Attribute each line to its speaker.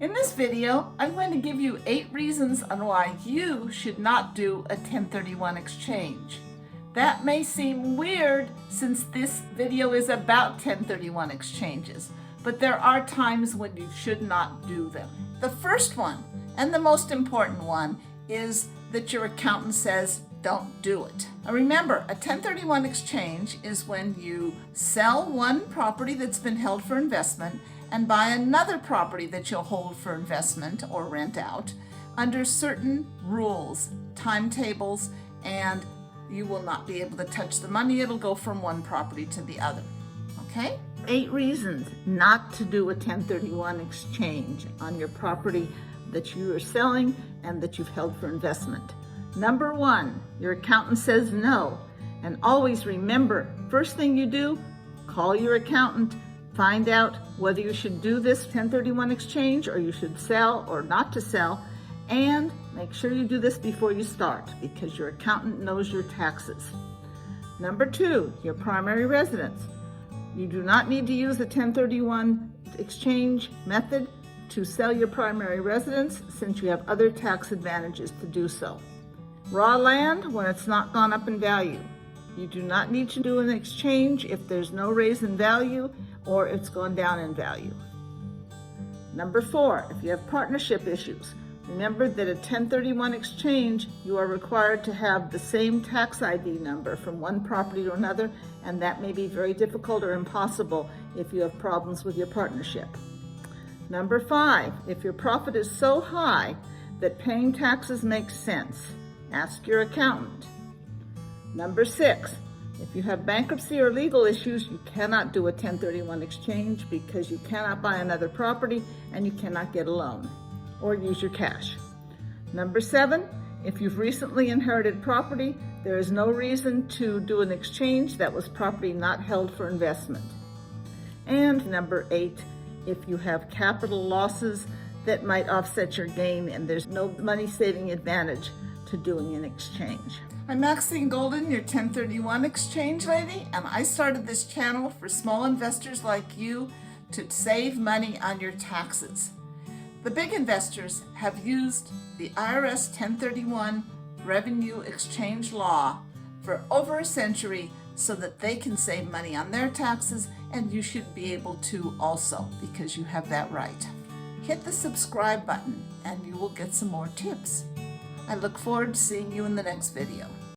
Speaker 1: In this video, I'm going to give you 8 reasons on why you should not do a 1031 exchange. That may seem weird since this video is about 1031 exchanges, but there are times when you should not do them. The first one, and the most important one, is that your accountant says don't do it. Now remember, a 1031 exchange is when you sell one property that's been held for investment and buy another property that you'll hold for investment or rent out under certain rules, timetables, and you will not be able to touch the money. It'll go from one property to the other. Okay? 8 reasons not to do a 1031 exchange on your property that you are selling and that you've held for investment. Number 1, your accountant says no. And always remember, first thing you do, call your accountant. Find out whether you should do this 1031 exchange or you should sell or not to sell, and make sure you do this before you start because your accountant knows your taxes. Number 2, your primary residence. You do not need to use the 1031 exchange method to sell your primary residence since you have other tax advantages to do so. Raw land when it's not gone up in value. You do not need to do an exchange if there's no raise in value or it's gone down in value. Number 4, if you have partnership issues, remember that a 1031 exchange, you are required to have the same tax ID number from one property to another, and that may be very difficult or impossible if you have problems with your partnership. Number 5, if your profit is so high that paying taxes makes sense, ask your accountant. Number 6, if you have bankruptcy or legal issues, you cannot do a 1031 exchange because you cannot buy another property and you cannot get a loan or use your cash. Number 7, if you've recently inherited property, there is no reason to do an exchange. That was property not held for investment. And number 8, if you have capital losses that might offset your gain and there's no money-saving advantage to doing an exchange. I'm Maxine Golden, your 1031 exchange lady, and I started this channel for small investors like you to save money on your taxes. The big investors have used the IRS 1031 revenue exchange law for over a century so that they can save money on their taxes, and you should be able to also because you have that right. Hit the subscribe button and you will get some more tips. I look forward to seeing you in the next video.